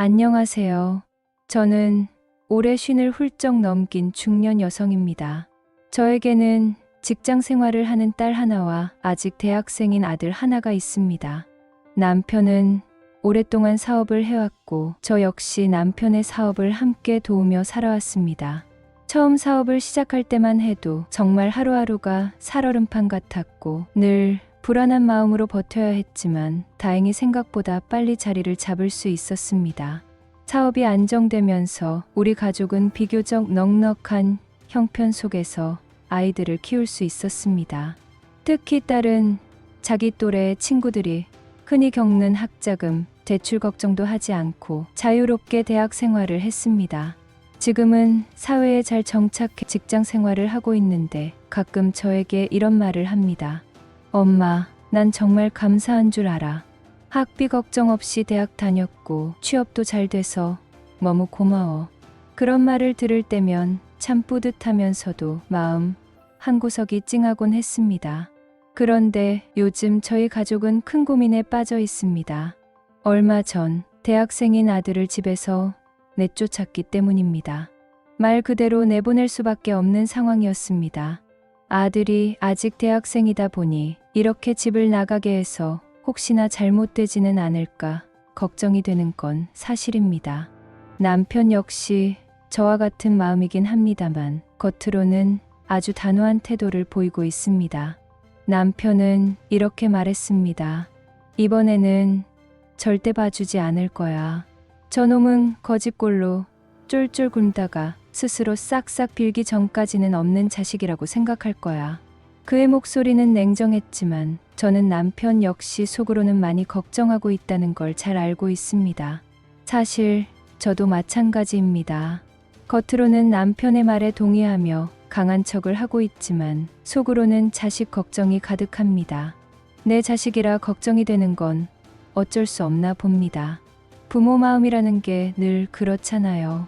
안녕하세요. 저는 올해 쉰을 훌쩍 넘긴 중년 여성입니다. 저에게는 직장 생활을 하는 딸 하나와 아직 대학생인 아들 하나가 있습니다. 남편은 오랫동안 사업을 해왔고 저 역시 남편의 사업을 함께 도우며 살아왔습니다. 처음 사업을 시작할 때만 해도 정말 하루하루가 살얼음판 같았고 늘 불안한 마음으로 버텨야 했지만 다행히 생각보다 빨리 자리를 잡을 수 있었습니다. 사업이 안정되면서 우리 가족은 비교적 넉넉한 형편 속에서 아이들을 키울 수 있었습니다. 특히 딸은 자기 또래의 친구들이 흔히 겪는 학자금, 대출 걱정도 하지 않고 자유롭게 대학 생활을 했습니다. 지금은 사회에 잘 정착해 직장 생활을 하고 있는데 가끔 저에게 이런 말을 합니다. 엄마, 난 정말 감사한 줄 알아. 학비 걱정 없이 대학 다녔고 취업도 잘 돼서 너무 고마워. 그런 말을 들을 때면 참 뿌듯하면서도 마음 한구석이 찡하곤 했습니다. 그런데 요즘 저희 가족은 큰 고민에 빠져 있습니다. 얼마 전 대학생인 아들을 집에서 내쫓았기 때문입니다. 말 그대로 내보낼 수밖에 없는 상황이었습니다. 아들이 아직 대학생이다 보니 이렇게 집을 나가게 해서 혹시나 잘못되지는 않을까 걱정이 되는 건 사실입니다. 남편 역시 저와 같은 마음이긴 합니다만 겉으로는 아주 단호한 태도를 보이고 있습니다. 남편은 이렇게 말했습니다. 이번에는 절대 봐주지 않을 거야. 저놈은 거짓골로 쫄쫄 굶다가 스스로 싹싹 빌기 전까지는 없는 자식이라고 생각할 거야. 그의 목소리는 냉정했지만 저는 남편 역시 속으로는 많이 걱정하고 있다는 걸 잘 알고 있습니다. 사실 저도 마찬가지입니다. 겉으로는 남편의 말에 동의하며 강한 척을 하고 있지만 속으로는 자식 걱정이 가득합니다. 내 자식이라 걱정이 되는 건 어쩔 수 없나 봅니다. 부모 마음이라는 게 늘 그렇잖아요.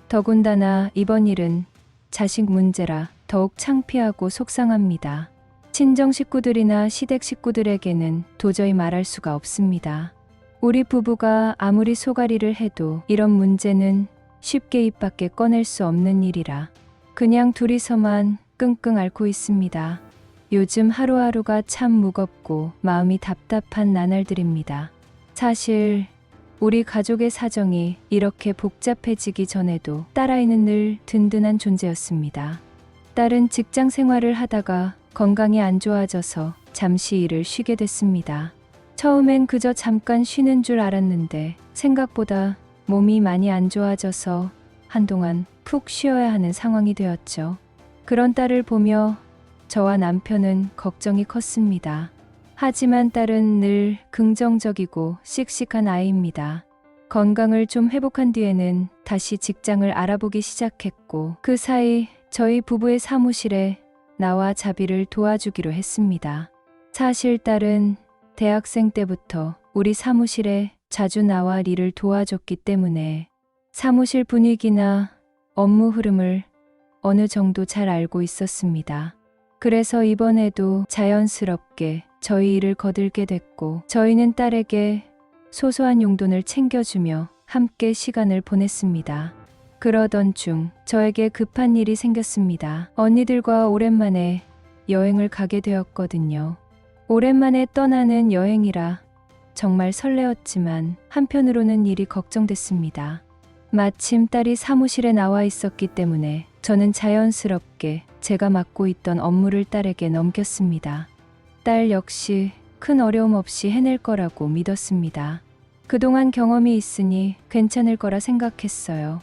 더군다나 이번 일은 자식 문제라 더욱 창피하고 속상합니다. 친정 식구들이나 시댁 식구들에게는 도저히 말할 수가 없습니다. 우리 부부가 아무리 소가리를 해도 이런 문제는 쉽게 입 밖에 꺼낼 수 없는 일이라 그냥 둘이서만 끙끙 앓고 있습니다. 요즘 하루하루가 참 무겁고 마음이 답답한 나날들입니다. 사실 우리 가족의 사정이 이렇게 복잡해지기 전에도 딸아이는 늘 든든한 존재였습니다. 딸은 직장 생활을 하다가 건강이 안 좋아져서 잠시 일을 쉬게 됐습니다. 처음엔 그저 잠깐 쉬는 줄 알았는데 생각보다 몸이 많이 안 좋아져서 한동안 푹 쉬어야 하는 상황이 되었죠. 그런 딸을 보며 저와 남편은 걱정이 컸습니다. 하지만 딸은 늘 긍정적이고 씩씩한 아이입니다. 건강을 좀 회복한 뒤에는 다시 직장을 알아보기 시작했고 그 사이 저희 부부의 사무실에 나와 자비를 도와주기로 했습니다. 사실 딸은 대학생 때부터 우리 사무실에 자주 나와 일을 도와줬기 때문에 사무실 분위기나 업무 흐름을 어느 정도 잘 알고 있었습니다. 그래서 이번에도 자연스럽게 저희 일을 거들게 됐고 저희는 딸에게 소소한 용돈을 챙겨주며 함께 시간을 보냈습니다. 그러던 중 저에게 급한 일이 생겼습니다. 언니들과 오랜만에 여행을 가게 되었거든요. 오랜만에 떠나는 여행이라 정말 설레었지만 한편으로는 일이 걱정됐습니다. 마침 딸이 사무실에 나와 있었기 때문에 저는 자연스럽게 제가 맡고 있던 업무를 딸에게 넘겼습니다. 딸 역시 큰 어려움 없이 해낼 거라고 믿었습니다. 그동안 경험이 있으니 괜찮을 거라 생각했어요.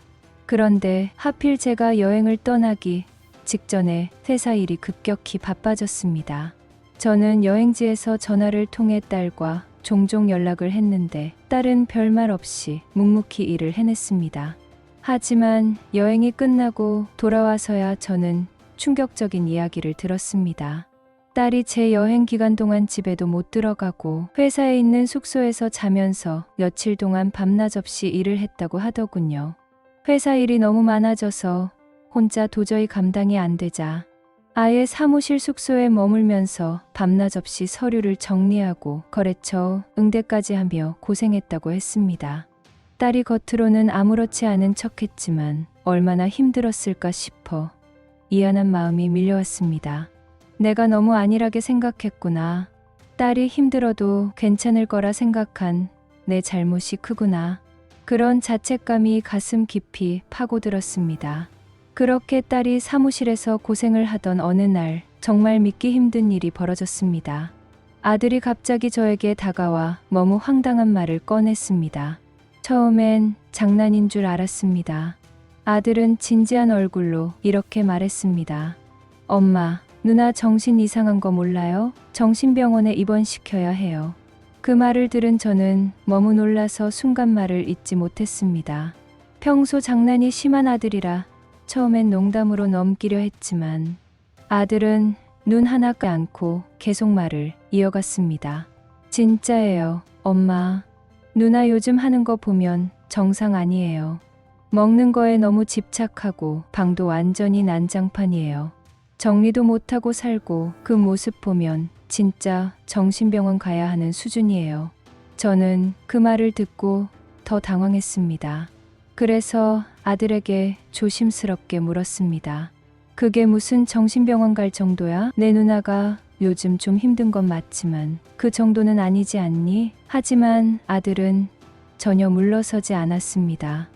그런데 하필 제가 여행을 떠나기 직전에 회사 일이 급격히 바빠졌습니다. 저는 여행지에서 전화를 통해 딸과 종종 연락을 했는데 딸은 별말 없이 묵묵히 일을 해냈습니다. 하지만 여행이 끝나고 돌아와서야 저는 충격적인 이야기를 들었습니다. 딸이 제 여행 기간 동안 집에도 못 들어가고 회사에 있는 숙소에서 자면서 며칠 동안 밤낮 없이 일을 했다고 하더군요. 회사 일이 너무 많아져서 혼자 도저히 감당이 안 되자 아예 사무실 숙소에 머물면서 밤낮 없이 서류를 정리하고 거래처 응대까지 하며 고생했다고 했습니다. 딸이 겉으로는 아무렇지 않은 척했지만 얼마나 힘들었을까 싶어 미안한 마음이 밀려왔습니다. 내가 너무 안일하게 생각했구나. 딸이 힘들어도 괜찮을 거라 생각한 내 잘못이 크구나. 그런 자책감이 가슴 깊이 파고들었습니다. 그렇게 딸이 사무실에서 고생을 하던 어느 날 정말 믿기 힘든 일이 벌어졌습니다. 아들이 갑자기 저에게 다가와 너무 황당한 말을 꺼냈습니다. 처음엔 장난인 줄 알았습니다. 아들은 진지한 얼굴로 이렇게 말했습니다. 엄마, 누나 정신 이상한 거 몰라요? 정신병원에 입원시켜야 해요. 그 말을 들은 저는 너무 놀라서 순간 말을 잇지 못했습니다. 평소 장난이 심한 아들이라 처음엔 농담으로 넘기려 했지만 아들은 눈 하나 까지 않고 계속 말을 이어갔습니다. 진짜예요, 엄마. 누나 요즘 하는 거 보면 정상 아니에요. 먹는 거에 너무 집착하고 방도 완전히 난장판이에요. 정리도 못하고 살고 그 모습 보면 진짜 정신병원 가야 하는 수준이에요. 저는 그 말을 듣고 더 당황했습니다. 그래서 아들에게 조심스럽게 물었습니다. 그게 무슨 정신병원 갈 정도야? 내 누나가 요즘 좀 힘든 건 맞지만 그 정도는 아니지 않니? 하지만 아들은 전혀 물러서지 않았습니다.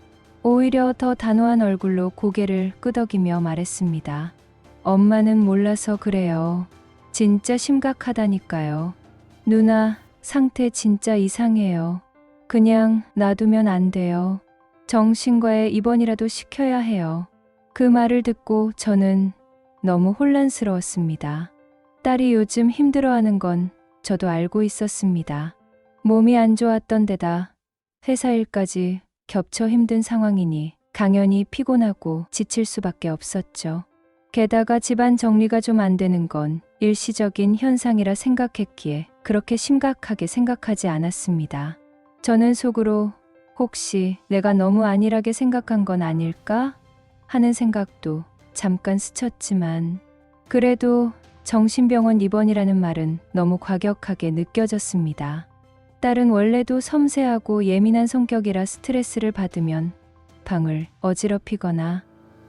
오히려 더 단호한 얼굴로 고개를 끄덕이며 말했습니다. 엄마는 몰라서 그래요. 진짜 심각하다니까요. 누나 상태 진짜 이상해요. 그냥 놔두면 안 돼요. 정신과에 입원이라도 시켜야 해요. 그 말을 듣고 저는 너무 혼란스러웠습니다. 딸이 요즘 힘들어하는 건 저도 알고 있었습니다. 몸이 안 좋았던 데다 회사 일까지 겹쳐 힘든 상황이니 당연히 피곤하고 지칠 수밖에 없었죠. 게다가 집안 정리가 좀 안 되는 건 일시적인 현상이라 생각했기에 그렇게 심각하게 생각하지 않았습니다. 저는 속으로 혹시 내가 너무 안일하게 생각한 건 아닐까 하는 생각도 잠깐 스쳤지만 그래도 정신병원 입원이라는 말은 너무 과격하게 느껴졌습니다. 딸은 원래도 섬세하고 예민한 성격이라 스트레스를 받으면 방을 어지럽히거나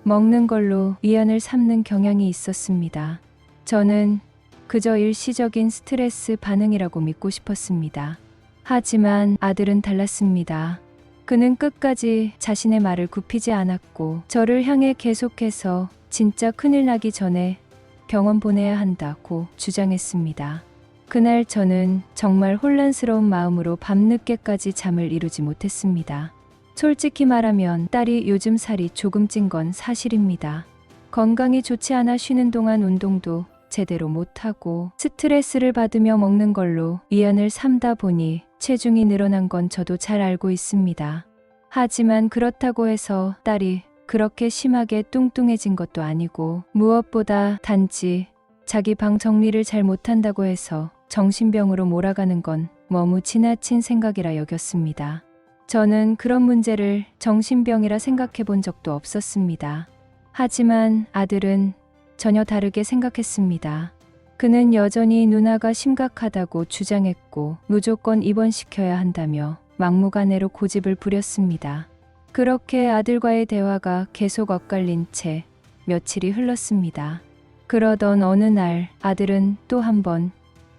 먹는 걸로 위안을 삼는 경향이 있었습니다. 저는 그저 일시적인 스트레스 반응이라고 믿고 싶었습니다. 하지만 아들은 달랐습니다. 그는 끝까지 자신의 말을 굽히지 않았고 저를 향해 계속해서 진짜 큰일 나기 전에 병원 보내야 한다고 주장했습니다. 그날 저는 정말 혼란스러운 마음으로 밤늦게까지 잠을 이루지 못했습니다. 솔직히 말하면 딸이 요즘 살이 조금 찐 건 사실입니다. 건강이 좋지 않아 쉬는 동안 운동도 제대로 못하고 스트레스를 받으며 먹는 걸로 위안을 삼다 보니 체중이 늘어난 건 저도 잘 알고 있습니다. 하지만 그렇다고 해서 딸이 그렇게 심하게 뚱뚱해진 것도 아니고 무엇보다 단지 자기 방 정리를 잘 못한다고 해서 정신병으로 몰아가는 건 너무 지나친 생각이라 여겼습니다. 저는 그런 문제를 정신병이라 생각해 본 적도 없었습니다. 하지만 아들은 전혀 다르게 생각했습니다. 그는 여전히 누나가 심각하다고 주장했고 무조건 입원시켜야 한다며 막무가내로 고집을 부렸습니다. 그렇게 아들과의 대화가 계속 엇갈린 채 며칠이 흘렀습니다. 그러던 어느 날 아들은 또 한 번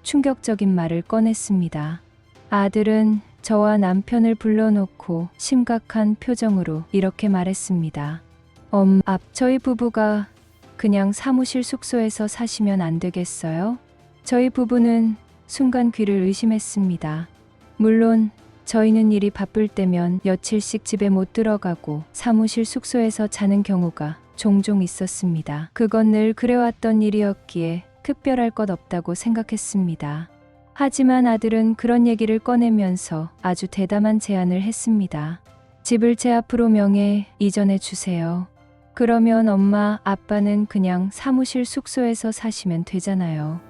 충격적인 말을 꺼냈습니다. 아들은 저와 남편을 불러놓고 심각한 표정으로 이렇게 말했습니다. 저희 부부가 그냥 사무실 숙소에서 사시면 안 되겠어요? 저희 부부는 순간 귀를 의심했습니다. 물론 저희는 일이 바쁠 때면 며칠씩 집에 못 들어가고 사무실 숙소에서 자는 경우가 종종 있었습니다. 그건 늘 그래왔던 일이었기에 특별할 것 없다고 생각했습니다. 하지만 아들은 그런 얘기를 꺼내면서 아주 대담한 제안을 했습니다. 집을 제 앞으로 명예 이전해 주세요. 그러면 엄마, 아빠는 그냥 사무실 숙소에서 사시면 되잖아요.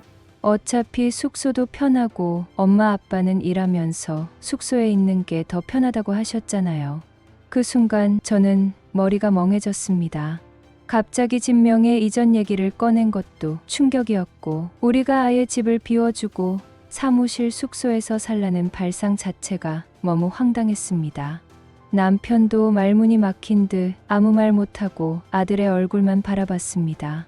어차피 숙소도 편하고 엄마, 아빠는 일하면서 숙소에 있는 게 더 편하다고 하셨잖아요. 그 순간 저는 머리가 멍해졌습니다. 갑자기 집 명예 이전 얘기를 꺼낸 것도 충격이었고 우리가 아예 집을 비워주고 사무실 숙소에서 살라는 발상 자체가 너무 황당했습니다. 남편도 말문이 막힌 듯 아무 말 못하고 아들의 얼굴만 바라봤습니다.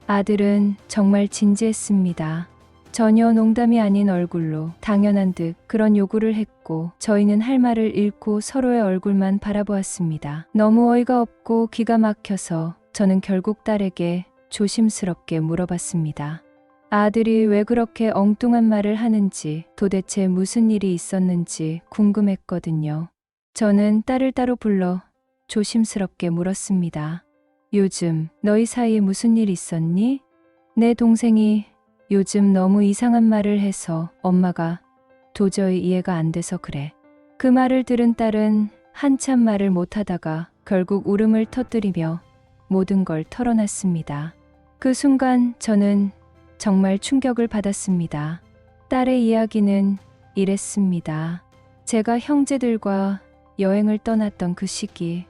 아들은 정말 진지했습니다. 전혀 농담이 아닌 얼굴로 당연한 듯 그런 요구를 했고 저희는 할 말을 잃고 서로의 얼굴만 바라보았습니다. 너무 어이가 없고 기가 막혀서 저는 결국 딸에게 조심스럽게 물어봤습니다. 아들이 왜 그렇게 엉뚱한 말을 하는지 도대체 무슨 일이 있었는지 궁금했거든요. 저는 딸을 따로 불러 조심스럽게 물었습니다. 요즘 너희 사이에 무슨 일 있었니? 내 동생이 요즘 너무 이상한 말을 해서 엄마가 도저히 이해가 안 돼서 그래. 그 말을 들은 딸은 한참 말을 못하다가 결국 울음을 터뜨리며 모든 걸 털어놨습니다. 그 순간 저는 정말 충격을 받았습니다. 딸의 이야기는 이랬습니다. 제가 형제들과 여행을 떠났던 그 시기,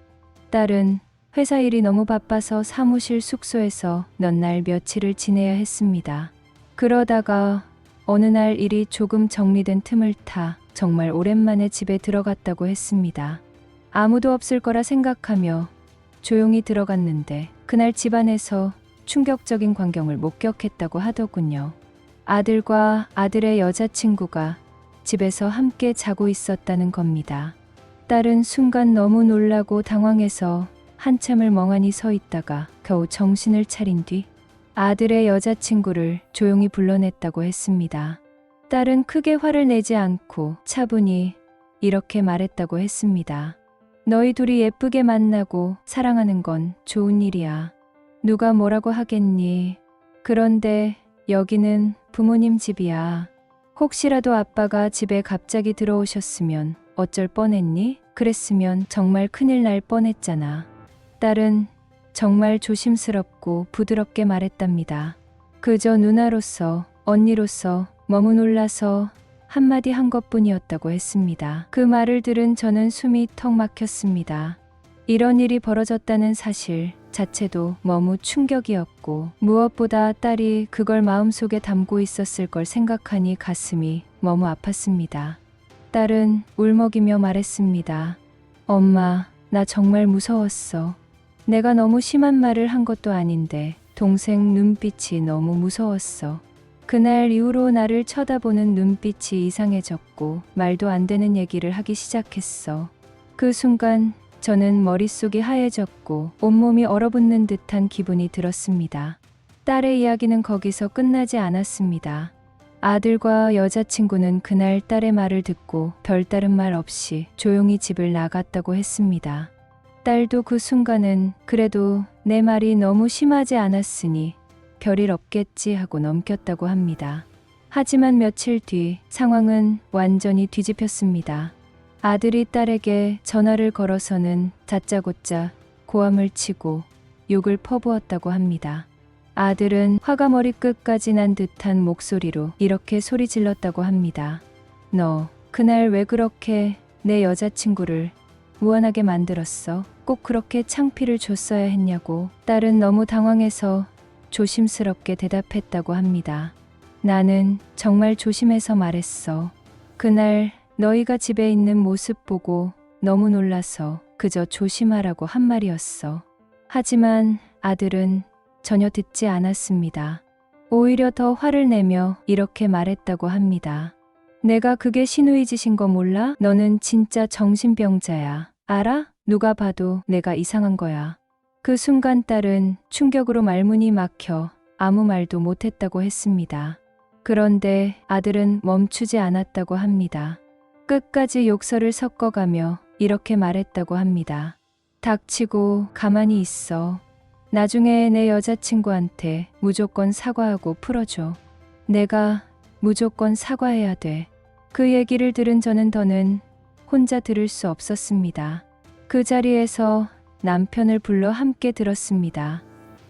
딸은 회사 일이 너무 바빠서 사무실 숙소에서 몇 날 며칠을 지내야 했습니다. 그러다가 어느 날 일이 조금 정리된 틈을 타 정말 오랜만에 집에 들어갔다고 했습니다. 아무도 없을 거라 생각하며 조용히 들어갔는데 그날 집안에서 충격적인 광경을 목격했다고 하더군요. 아들과 아들의 여자친구가 집에서 함께 자고 있었다는 겁니다. 딸은 순간 너무 놀라고 당황해서 한참을 멍하니 서 있다가 겨우 정신을 차린 뒤 아들의 여자친구를 조용히 불러냈다고 했습니다. 딸은 크게 화를 내지 않고 차분히 이렇게 말했다고 했습니다. 너희 둘이 예쁘게 만나고 사랑하는 건 좋은 일이야. 누가 뭐라고 하겠니? 그런데 여기는 부모님 집이야. 혹시라도 아빠가 집에 갑자기 들어오셨으면 어쩔 뻔했니? 그랬으면 정말 큰일 날 뻔했잖아. 딸은 정말 조심스럽고 부드럽게 말했답니다. 그저 누나로서, 언니로서 너무 놀라서 한마디 한 것뿐이었다고 했습니다. 그 말을 들은 저는 숨이 턱 막혔습니다. 이런 일이 벌어졌다는 사실 자체도 너무 충격이었고 무엇보다 딸이 그걸 마음속에 담고 있었을 걸 생각하니 가슴이 너무 아팠습니다. 딸은 울먹이며 말했습니다. 엄마, 나 정말 무서웠어. 내가 너무 심한 말을 한 것도 아닌데 동생 눈빛이 너무 무서웠어. 그날 이후로 나를 쳐다보는 눈빛이 이상해졌고 말도 안 되는 얘기를 하기 시작했어. 그 순간 저는 머릿속이 하얘졌고 온몸이 얼어붙는 듯한 기분이 들었습니다. 딸의 이야기는 거기서 끝나지 않았습니다. 아들과 여자친구는 그날 딸의 말을 듣고 별다른 말 없이 조용히 집을 나갔다고 했습니다. 딸도 그 순간은 그래도 내 말이 너무 심하지 않았으니 별일 없겠지 하고 넘겼다고 합니다. 하지만 며칠 뒤 상황은 완전히 뒤집혔습니다. 아들이 딸에게 전화를 걸어서는 다짜고짜 고함을 치고 욕을 퍼부었다고 합니다. 아들은 화가 머리끝까지 난 듯한 목소리로 이렇게 소리 질렀다고 합니다. 너 그날 왜 그렇게 내 여자친구를 무안하게 만들었어? 꼭 그렇게 창피를 줬어야 했냐고. 딸은 너무 당황해서 조심스럽게 대답했다고 합니다. 나는 정말 조심해서 말했어. 그날 너희가 집에 있는 모습 보고 너무 놀라서 그저 조심하라고 한 말이었어. 하지만 아들은 전혀 듣지 않았습니다. 오히려 더 화를 내며 이렇게 말했다고 합니다. 내가 그게 시누이 짓인 거 몰라? 너는 진짜 정신병자야. 알아? 누가 봐도 내가 이상한 거야. 그 순간 딸은 충격으로 말문이 막혀 아무 말도 못했다고 했습니다. 그런데 아들은 멈추지 않았다고 합니다. 끝까지 욕설을 섞어가며 이렇게 말했다고 합니다. 닥치고 가만히 있어. 나중에 내 여자친구한테 무조건 사과하고 풀어줘. 내가 무조건 사과해야 돼. 그 얘기를 들은 저는 더는 혼자 들을 수 없었습니다. 그 자리에서 남편을 불러 함께 들었습니다.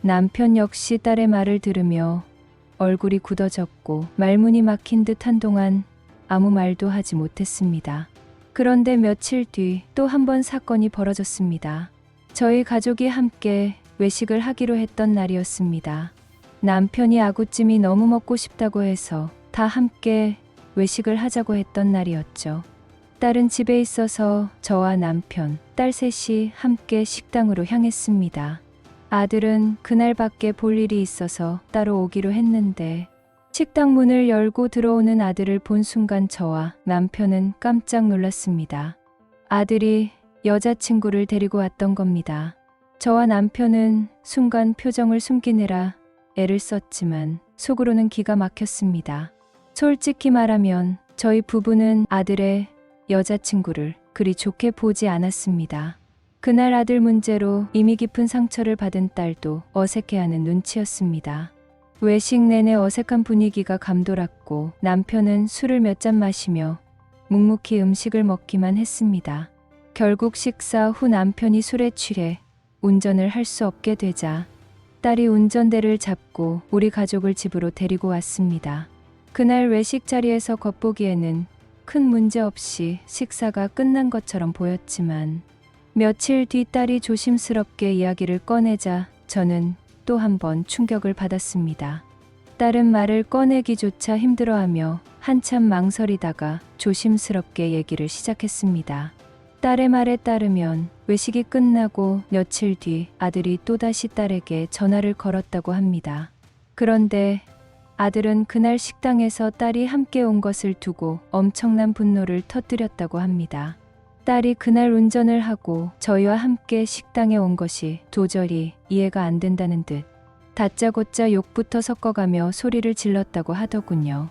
남편 역시 딸의 말을 들으며 얼굴이 굳어졌고 말문이 막힌 듯 한동안 아무 말도 하지 못했습니다. 그런데 며칠 뒤 또 한 번 사건이 벌어졌습니다. 저희 가족이 함께 외식을 하기로 했던 날이었습니다. 남편이 아구찜이 너무 먹고 싶다고 해서 다 함께 외식을 하자고 했던 날이었죠. 딸은 집에 있어서 저와 남편, 딸 셋이 함께 식당으로 향했습니다. 아들은 그날 밖에 볼 일이 있어서 따로 오기로 했는데 식당 문을 열고 들어오는 아들을 본 순간 저와 남편은 깜짝 놀랐습니다. 아들이 여자친구를 데리고 왔던 겁니다. 저와 남편은 순간 표정을 숨기느라 애를 썼지만 속으로는 기가 막혔습니다. 솔직히 말하면 저희 부부는 아들의 여자친구를 그리 좋게 보지 않았습니다. 그날 아들 문제로 이미 깊은 상처를 받은 딸도 어색해하는 눈치였습니다. 외식 내내 어색한 분위기가 감돌았고 남편은 술을 몇 잔 마시며 묵묵히 음식을 먹기만 했습니다. 결국 식사 후 남편이 술에 취해 운전을 할 수 없게 되자 딸이 운전대를 잡고 우리 가족을 집으로 데리고 왔습니다. 그날 외식 자리에서 겉보기에는 큰 문제 없이 식사가 끝난 것처럼 보였지만 며칠 뒤 딸이 조심스럽게 이야기를 꺼내자 저는 또 한 번 충격을 받았습니다. 딸은 말을 꺼내기조차 힘들어하며 한참 망설이다가 조심스럽게 얘기를 시작했습니다. 딸의 말에 따르면 외식이 끝나고 며칠 뒤 아들이 또다시 딸에게 전화를 걸었다고 합니다. 그런데 아들은 그날 식당에서 딸이 함께 온 것을 두고 엄청난 분노를 터뜨렸다고 합니다. 딸이 그날 운전을 하고 저희와 함께 식당에 온 것이 도저히 이해가 안 된다는 듯 다짜고짜 욕부터 섞어가며 소리를 질렀다고 하더군요.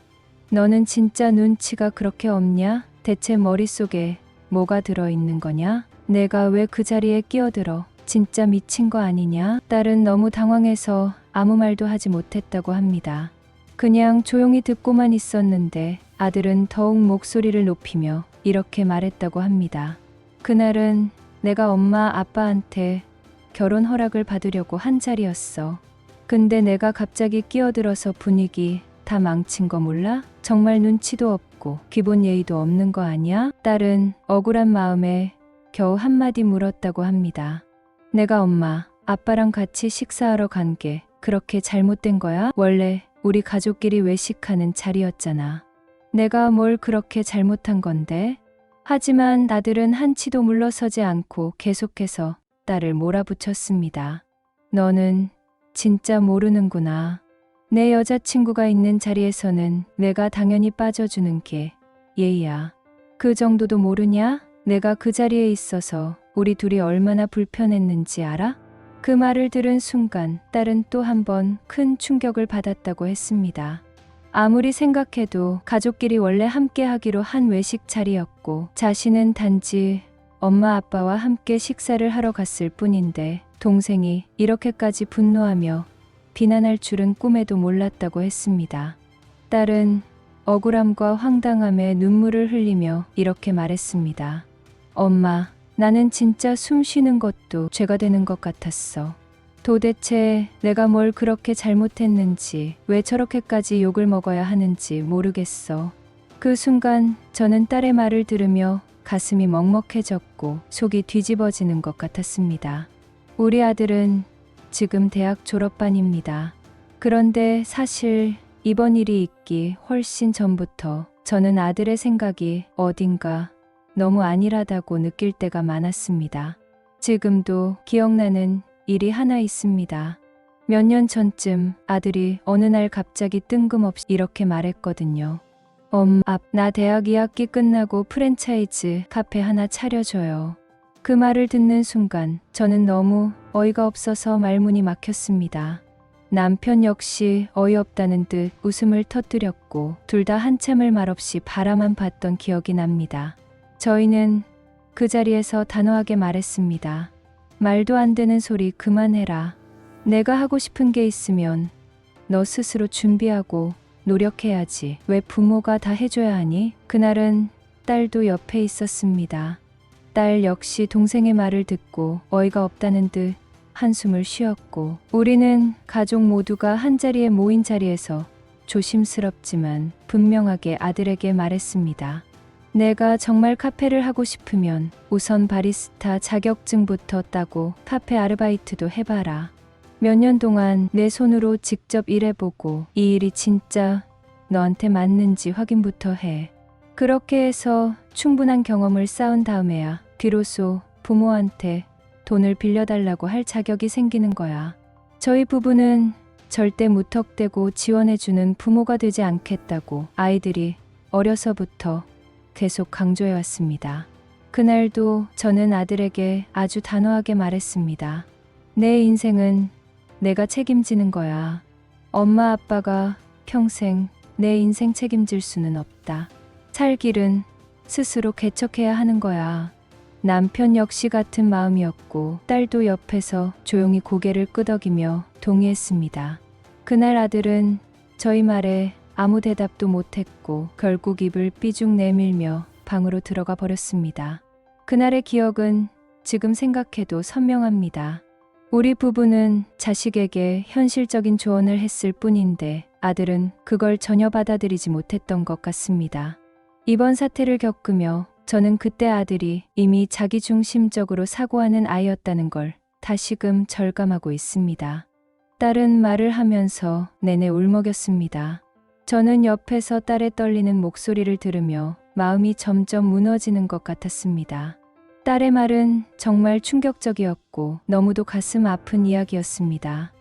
너는 진짜 눈치가 그렇게 없냐? 대체 머릿속에 뭐가 들어있는 거냐? 내가 왜 그 자리에 끼어들어? 진짜 미친 거 아니냐? 딸은 너무 당황해서 아무 말도 하지 못했다고 합니다. 그냥 조용히 듣고만 있었는데 아들은 더욱 목소리를 높이며 이렇게 말했다고 합니다. 그날은 내가 엄마 아빠한테 결혼 허락을 받으려고 한 자리였어. 근데 내가 갑자기 끼어들어서 분위기 다 망친 거 몰라? 정말 눈치도 없고 기본 예의도 없는 거 아니야? 딸은 억울한 마음에 겨우 한마디 물었다고 합니다. 내가 엄마 아빠랑 같이 식사하러 간 게 그렇게 잘못된 거야? 원래 우리 가족끼리 외식하는 자리였잖아. 내가 뭘 그렇게 잘못한 건데? 하지만 아들은 한치도 물러서지 않고 계속해서 딸을 몰아붙였습니다. 너는 진짜 모르는구나. 내 여자친구가 있는 자리에서는 내가 당연히 빠져주는 게 예의야. 그 정도도 모르냐? 내가 그 자리에 있어서 우리 둘이 얼마나 불편했는지 알아? 그 말을 들은 순간 딸은 또 한 번 큰 충격을 받았다고 했습니다. 아무리 생각해도 가족끼리 원래 함께 하기로 한 외식 자리였고 자신은 단지 엄마 아빠와 함께 식사를 하러 갔을 뿐인데 동생이 이렇게까지 분노하며 비난할 줄은 꿈에도 몰랐다고 했습니다. 딸은 억울함과 황당함에 눈물을 흘리며 이렇게 말했습니다. 엄마, 나는 진짜 숨 쉬는 것도 죄가 되는 것 같았어. 도대체 내가 뭘 그렇게 잘못했는지 왜 저렇게까지 욕을 먹어야 하는지 모르겠어. 그 순간 저는 딸의 말을 들으며 가슴이 먹먹해졌고 속이 뒤집어지는 것 같았습니다. 우리 아들은 지금 대학 졸업반입니다. 그런데 사실 이번 일이 있기 훨씬 전부터 저는 아들의 생각이 어딘가 너무 안일하다고 느낄 때가 많았습니다. 지금도 기억나는 일이 하나 있습니다. 몇 년 전쯤 아들이 어느 날 갑자기 뜬금없이 이렇게 말했거든요. 나 대학 2학기 끝나고 프랜차이즈 카페 하나 차려줘요. 그 말을 듣는 순간 저는 너무 어이가 없어서 말문이 막혔습니다. 남편 역시 어이없다는 듯 웃음을 터뜨렸고 둘 다 한참을 말없이 바라만 봤던 기억이 납니다. 저희는 그 자리에서 단호하게 말했습니다. 말도 안 되는 소리 그만해라. 내가 하고 싶은 게 있으면 너 스스로 준비하고 노력해야지. 왜 부모가 다 해줘야 하니? 그날은 딸도 옆에 있었습니다. 딸 역시 동생의 말을 듣고 어이가 없다는 듯 한숨을 쉬었고 우리는 가족 모두가 한자리에 모인 자리에서 조심스럽지만 분명하게 아들에게 말했습니다. 내가 정말 카페를 하고 싶으면 우선 바리스타 자격증부터 따고 카페 아르바이트도 해봐라. 몇 년 동안 내 손으로 직접 일해보고 이 일이 진짜 너한테 맞는지 확인부터 해. 그렇게 해서 충분한 경험을 쌓은 다음에야 비로소 부모한테 돈을 빌려달라고 할 자격이 생기는 거야. 저희 부부는 절대 무턱대고 지원해주는 부모가 되지 않겠다고 아이들이 어려서부터 계속 강조해왔습니다. 그날도 저는 아들에게 아주 단호하게 말했습니다. 내 인생은 내가 책임지는 거야. 엄마 아빠가 평생 내 인생 책임질 수는 없다. 살 길은 스스로 개척해야 하는 거야. 남편 역시 같은 마음이었고 딸도 옆에서 조용히 고개를 끄덕이며 동의했습니다. 그날 아들은 저희 말에 아무 대답도 못했고 결국 입을 삐죽 내밀며 방으로 들어가 버렸습니다. 그날의 기억은 지금 생각해도 선명합니다. 우리 부부는 자식에게 현실적인 조언을 했을 뿐인데 아들은 그걸 전혀 받아들이지 못했던 것 같습니다. 이번 사태를 겪으며 저는 그때 아들이 이미 자기중심적으로 사고하는 아이였다는 걸 다시금 절감하고 있습니다. 딸은 말을 하면서 내내 울먹였습니다. 저는 옆에서 딸의 떨리는 목소리를 들으며 마음이 점점 무너지는 것 같았습니다. 딸의 말은 정말 충격적이었고 너무도 가슴 아픈 이야기였습니다.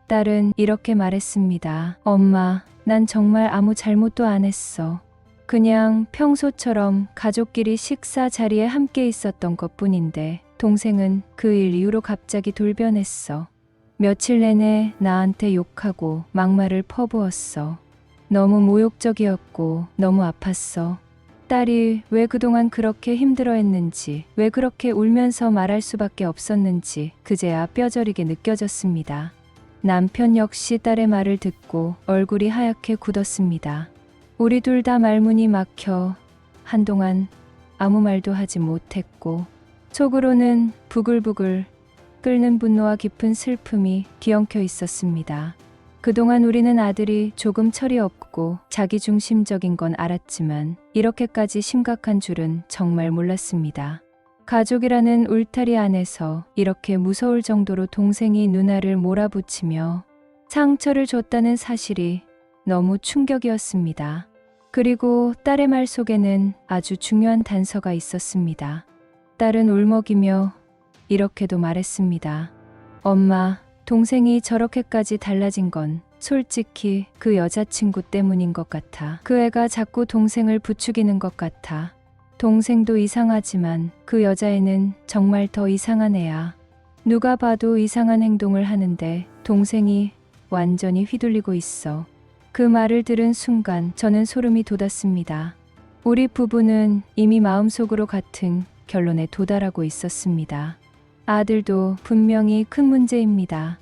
딸은 이렇게 말했습니다. 엄마, 난 정말 아무 잘못도 안 했어. 그냥 평소처럼 가족끼리 식사 자리에 함께 있었던 것뿐인데 동생은 그 일 이후로 갑자기 돌변했어. 며칠 내내 나한테 욕하고 막말을 퍼부었어. 너무 모욕적이었고 너무 아팠어. 딸이 왜 그동안 그렇게 힘들어했는지, 왜 그렇게 울면서 말할 수밖에 없었는지 그제야 뼈저리게 느껴졌습니다. 남편 역시 딸의 말을 듣고 얼굴이 하얗게 굳었습니다. 우리 둘 다 말문이 막혀 한동안 아무 말도 하지 못했고 속으로는 부글부글 끓는 분노와 깊은 슬픔이 뒤엉켜 있었습니다. 그동안 우리는 아들이 조금 철이 없고 자기중심적인 건 알았지만 이렇게까지 심각한 줄은 정말 몰랐습니다. 가족이라는 울타리 안에서 이렇게 무서울 정도로 동생이 누나를 몰아붙이며 상처를 줬다는 사실이 너무 충격이었습니다. 그리고 딸의 말 속에는 아주 중요한 단서가 있었습니다. 딸은 울먹이며 이렇게도 말했습니다. 엄마, 동생이 저렇게까지 달라진 건 솔직히 그 여자친구 때문인 것 같아. 그 애가 자꾸 동생을 부추기는 것 같아. 동생도 이상하지만 그 여자애는 정말 더 이상한 애야. 누가 봐도 이상한 행동을 하는데 동생이 완전히 휘둘리고 있어. 그 말을 들은 순간 저는 소름이 돋았습니다. 우리 부부는 이미 마음속으로 같은 결론에 도달하고 있었습니다. 아들도 분명히 큰 문제입니다.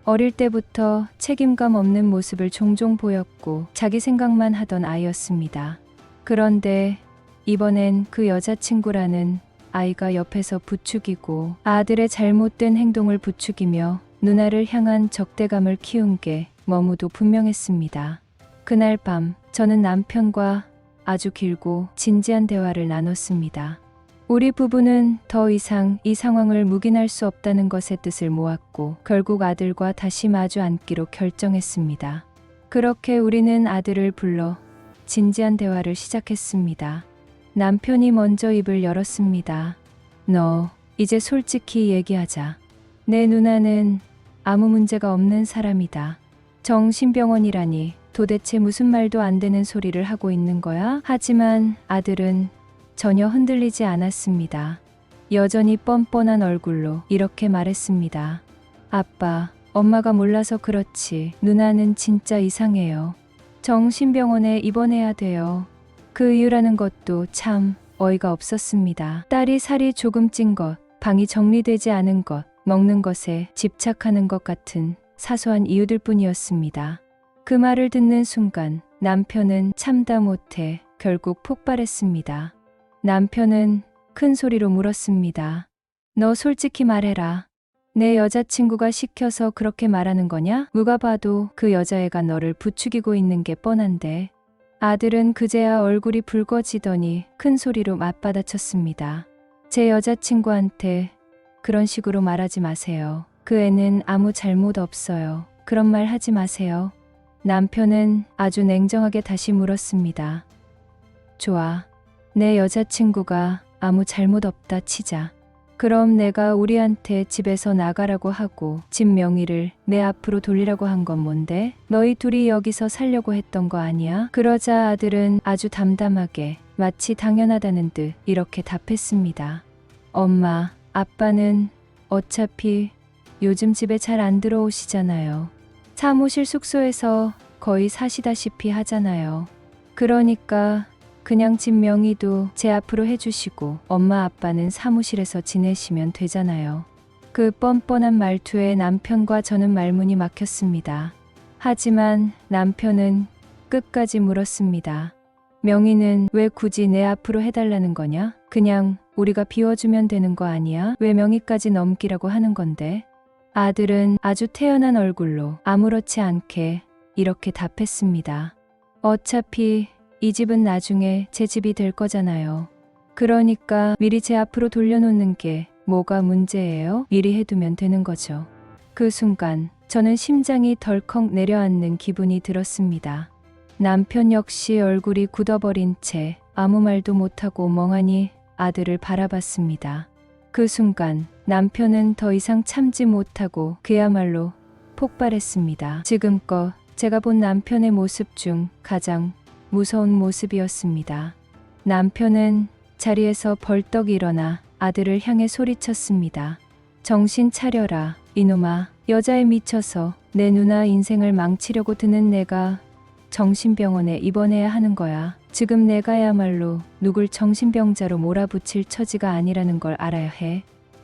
어릴 때부터 책임감 없는 모습을 종종 보였고 자기 생각만 하던 아이였습니다. 그런데 이번엔 그 여자친구라는 아이가 옆에서 부추기고 아들의 잘못된 행동을 부추기며 누나를 향한 적대감을 키운 게 너무도 분명했습니다. 그날 밤 저는 남편과 아주 길고 진지한 대화를 나눴습니다. 우리 부부는 더 이상 이 상황을 묵인할 수 없다는 것의 뜻을 모았고 결국 아들과 다시 마주 앉기로 결정했습니다. 그렇게 우리는 아들을 불러 진지한 대화를 시작했습니다. 남편이 먼저 입을 열었습니다. 너, 이제 솔직히 얘기하자. 내 누나는 아무 문제가 없는 사람이다. 정신병원이라니 도대체 무슨 말도 안 되는 소리를 하고 있는 거야? 하지만 아들은 전혀 흔들리지 않았습니다. 여전히 뻔뻔한 얼굴로 이렇게 말했습니다. 아빠, 엄마가 몰라서 그렇지 누나는 진짜 이상해요. 정신병원에 입원해야 돼요. 그 이유라는 것도 참 어이가 없었습니다. 딸이 살이 조금 찐 것, 방이 정리되지 않은 것, 먹는 것에 집착하는 것 같은 사소한 이유들 뿐이었습니다. 그 말을 듣는 순간 남편은 참다 못해 결국 폭발했습니다. 남편은 큰 소리로 물었습니다. 너 솔직히 말해라. 내 여자친구가 시켜서 그렇게 말하는 거냐? 누가 봐도 그 여자애가 너를 부추기고 있는 게 뻔한데. 아들은 그제야 얼굴이 붉어지더니 큰 소리로 맞받아쳤습니다. 제 여자친구한테 그런 식으로 말하지 마세요. 그 애는 아무 잘못 없어요. 그런 말 하지 마세요. 남편은 아주 냉정하게 다시 물었습니다. 좋아. 내 여자친구가 아무 잘못 없다 치자. 그럼 내가 우리한테 집에서 나가라고 하고 집 명의를 내 앞으로 돌리라고 한 건 뭔데? 너희 둘이 여기서 살려고 했던 거 아니야? 그러자 아들은 아주 담담하게 마치 당연하다는 듯 이렇게 답했습니다. 엄마, 아빠는 어차피 요즘 집에 잘 안 들어오시잖아요. 사무실 숙소에서 거의 사시다시피 하잖아요. 그러니까 그냥 집 명의도 제 앞으로 해주시고 엄마 아빠는 사무실에서 지내시면 되잖아요. 그 뻔뻔한 말투에 남편과 저는 말문이 막혔습니다. 하지만 남편은 끝까지 물었습니다. 명의는 왜 굳이 내 앞으로 해달라는 거냐? 그냥 우리가 비워주면 되는 거 아니야? 왜 명의까지 넘기라고 하는 건데? 아들은 아주 태연한 얼굴로 아무렇지 않게 이렇게 답했습니다. 어차피 이 집은 나중에 제 집이 될 거잖아요. 그러니까 미리 제 앞으로 돌려놓는 게 뭐가 문제예요? 미리 해두면 되는 거죠. 그 순간 저는 심장이 덜컥 내려앉는 기분이 들었습니다. 남편 역시 얼굴이 굳어버린 채 아무 말도 못하고 멍하니 아들을 바라봤습니다. 그 순간 남편은 더 이상 참지 못하고 그야말로 폭발했습니다. 지금껏 제가 본 남편의 모습 중 가장 무서운 모습이었습니다. 남편은 자리에서 벌떡 일어나 아들을 향해 소리쳤습니다. 정신 차려라, 이놈아. 여자에 미쳐서 내 누나 인생을 망치려고 드는 내가 정신병원에 입원해야 하는 거야. 지금 내가야말로 누굴 정신병자로 몰아붙일 처지가 아니라는 걸 알아야 해.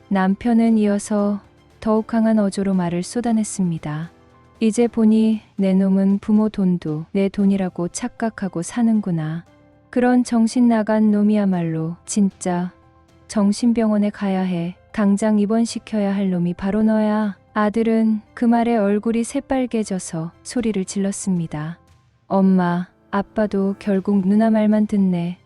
남편은 이어서 더욱 강한 어조로 말을 쏟아냈습니다. 이제 보니 내 놈은 부모 돈도 내 돈이라고 착각하고 사는구나. 그런 정신 나간 놈이야말로 진짜 정신병원에 가야 해. 당장 입원시켜야 할 놈이 바로 너야. 아들은 그 말에 얼굴이 새빨개져서 소리를 질렀습니다. 엄마, 아빠도 결국 누나 말만 듣네.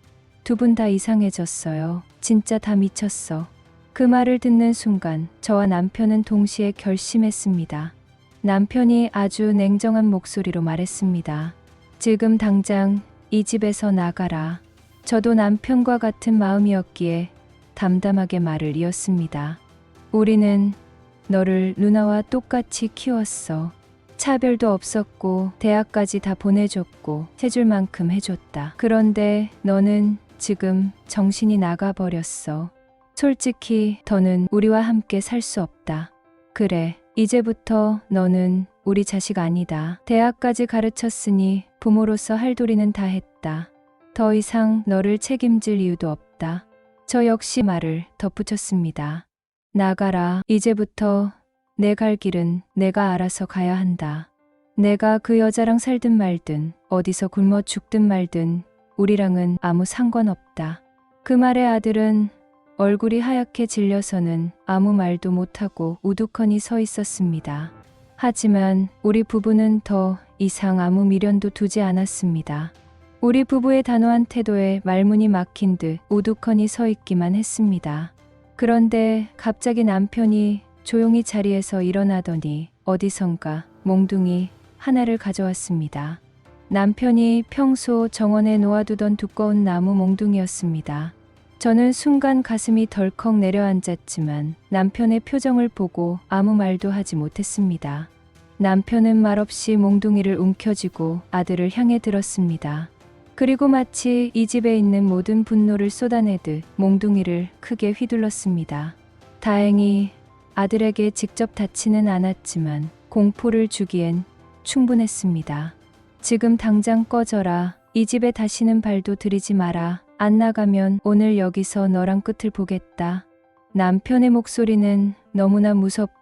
두 분 다 이상해졌어요. 진짜 다 미쳤어. 그 말을 듣는 순간 저와 남편은 동시에 결심했습니다. 남편이 아주 냉정한 목소리로 말했습니다. 지금 당장 이 집에서 나가라. 저도 남편과 같은 마음이었기에 담담하게 말을 이었습니다. 우리는 너를 누나와 똑같이 키웠어. 차별도 없었고 대학까지 다 보내줬고 해줄 만큼 해줬다. 그런데 너는 지금 정신이 나가버렸어. 솔직히 더는 우리와 함께 살 수 없다. 그래, 이제부터 너는 우리 자식 아니다. 대학까지 가르쳤으니 부모로서 할 도리는 다 했다. 더 이상 너를 책임질 이유도 없다. 저 역시 말을 덧붙였습니다. 나가라. 이제부터 내 갈 길은 내가 알아서 가야 한다. 내가 그 여자랑 살든 말든 어디서 굶어 죽든 말든 우리랑은 아무 상관없다. 그 말에 아들은 얼굴이 하얗게 질려서는 아무 말도 못하고 우두커니 서 있었습니다. 하지만 우리 부부는 더 이상 아무 미련도 두지 않았습니다. 우리 부부의 단호한 태도에 말문이 막힌 듯 우두커니 서 있기만 했습니다. 그런데 갑자기 남편이 조용히 자리에서 일어나더니 어디선가 몽둥이 하나를 가져왔습니다. 남편이 평소 정원에 놓아두던 두꺼운 나무 몽둥이였습니다. 저는 순간 가슴이 덜컥 내려앉았지만 남편의 표정을 보고 아무 말도 하지 못했습니다. 남편은 말없이 몽둥이를 움켜쥐고 아들을 향해 들었습니다. 그리고 마치 이 집에 있는 모든 분노를 쏟아내듯 몽둥이를 크게 휘둘렀습니다. 다행히 아들에게 직접 닿지는 않았지만 공포를 주기엔 충분했습니다. 지금 당장 꺼져라. 이 집에 다시는 발도 들이지 마라. 안 나가면 오늘 여기서 너랑 끝을 보겠다. 남편의 목소리는 너무나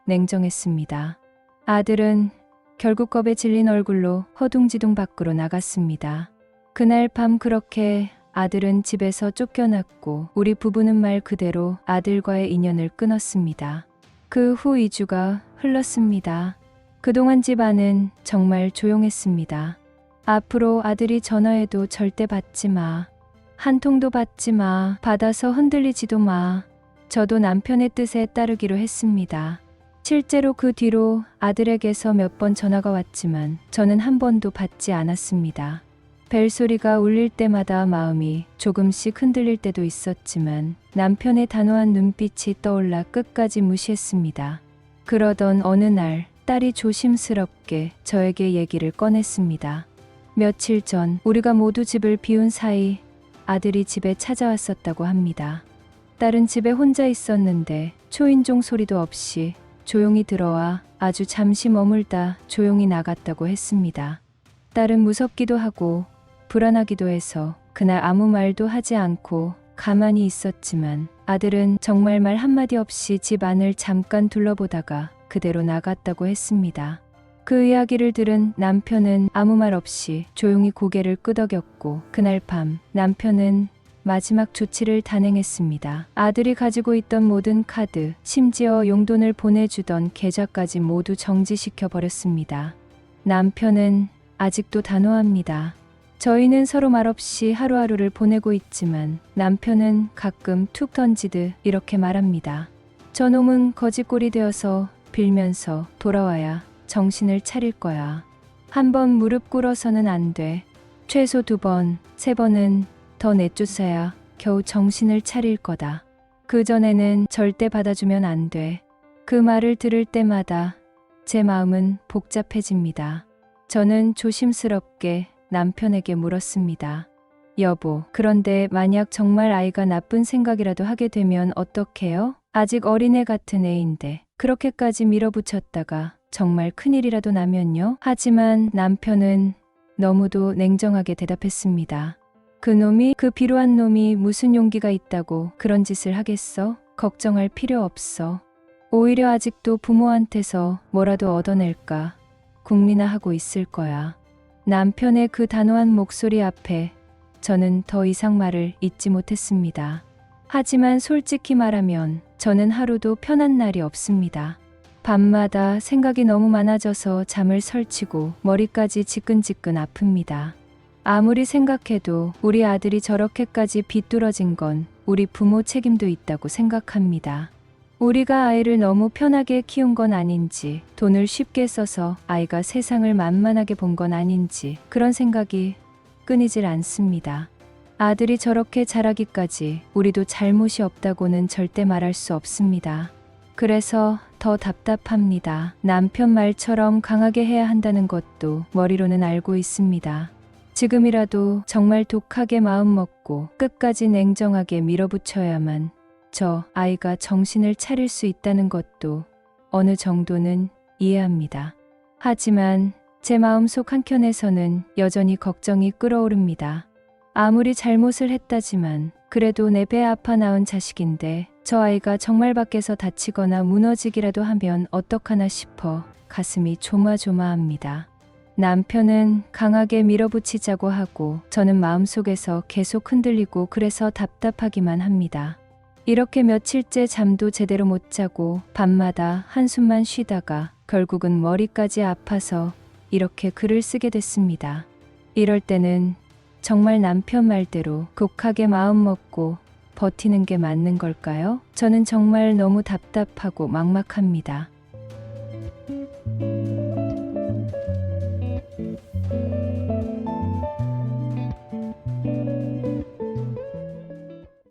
냉정했습니다. 아들은 결국 겁에 질린 얼굴로 허둥지둥 밖으로 나갔습니다. 그날 밤 그렇게 아들은 집에서 쫓겨났고 우리 부부는 말 그대로 아들과의 인연을 끊었습니다. 그 후 2주가 흘렀습니다. 그동안 집 안은 정말 조용했습니다. 앞으로 아들이 전화해도 절대 받지 마. 한 통도 받지 마. 받아서 흔들리지도 마. 저도 남편의 뜻에 따르기로 했습니다. 실제로 그 뒤로 아들에게서 몇 번 전화가 왔지만 저는 한 번도 받지 않았습니다. 벨소리가 울릴 때마다 마음이 조금씩 흔들릴 때도 있었지만 남편의 단호한 눈빛이 떠올라 끝까지 무시했습니다. 그러던 어느 날 딸이 조심스럽게 저에게 얘기를 꺼냈습니다. 며칠 전 우리가 모두 집을 비운 사이 아들이 집에 찾아왔었다고 합니다. 딸은 집에 혼자 있었는데 초인종 소리도 없이 조용히 들어와 아주 잠시 머물다 조용히 나갔다고 했습니다. 딸은 무섭기도 하고 불안하기도 해서 그날 아무 말도 하지 않고 가만히 있었지만 아들은 정말 말 한마디 없이 집 안을 잠깐 둘러보다가 그대로 나갔다고 했습니다. 그 이야기를 들은 남편은 아무 말 없이 조용히 고개를 끄덕였고 그날 밤 남편은 마지막 조치를 단행했습니다. 아들이 가지고 있던 모든 카드, 심지어 용돈을 보내주던 계좌까지 모두 정지시켜 버렸습니다. 남편은 아직도 단호합니다. 저희는 서로 말없이 하루하루를 보내고 있지만 남편은 가끔 툭 던지듯 이렇게 말합니다. 저놈은 거지꼴이 되어서 빌면서 돌아와야 정신을 차릴 거야. 한 번 무릎 꿇어서는 안 돼. 최소 2번, 3번은 더 내쫓아야 겨우 정신을 차릴 거다. 그전에는 절대 받아주면 안 돼. 그 말을 들을 때마다 제 마음은 복잡해집니다. 저는 조심스럽게 남편에게 물었습니다. 여보, 그런데 만약 정말 아이가 나쁜 생각이라도 하게 되면 어떡해요? 아직 어린애 같은 애인데 그렇게까지 밀어붙였다가 정말 큰일이라도 나면요? 하지만 남편은 너무도 냉정하게 대답했습니다. 그놈이, 그 비루한 놈이 무슨 용기가 있다고 그런 짓을 하겠어? 걱정할 필요 없어. 오히려 아직도 부모한테서 뭐라도 얻어낼까 궁리나하고 있을 거야. 남편의 그 단호한 목소리 앞에 저는 더 이상 말을 잇지 못했습니다. 하지만 솔직히 말하면 저는 하루도 편한 날이 없습니다. 밤마다 생각이 너무 많아져서 잠을 설치고 머리까지 지끈지끈 아픕니다. 아무리 생각해도 우리 아들이 저렇게까지 비뚤어진 건 우리 부모 책임도 있다고 생각합니다. 우리가 아이를 너무 편하게 키운 건 아닌지, 돈을 쉽게 써서 아이가 세상을 만만하게 본 건 아닌지 그런 생각이 끊이질 않습니다. 아들이 저렇게 자라기까지 우리도 잘못이 없다고는 절대 말할 수 없습니다. 그래서 더 답답합니다. 남편 말처럼 강하게 해야 한다는 것도 머리로는 알고 있습니다. 지금이라도 정말 독하게 마음먹고 끝까지 냉정하게 밀어붙여야만 저 아이가 정신을 차릴 수 있다는 것도 어느 정도는 이해합니다. 하지만 제 마음속 한켠에서는 여전히 걱정이 끓어오릅니다. 아무리 잘못을 했다지만 그래도 내 배 아파 낳은 자식인데 저 아이가 정말 밖에서 다치거나 무너지기라도 하면 어떡하나 싶어 가슴이 조마조마합니다. 남편은 강하게 밀어붙이자고 하고 저는 마음속에서 계속 흔들리고 그래서 답답하기만 합니다. 이렇게 며칠째 잠도 제대로 못 자고 밤마다 한숨만 쉬다가 결국은 머리까지 아파서 이렇게 글을 쓰게 됐습니다. 이럴 때는 정말 남편 말대로 독하게 마음 먹고 버티는 게 맞는 걸까요? 저는 정말 너무 답답하고 막막합니다.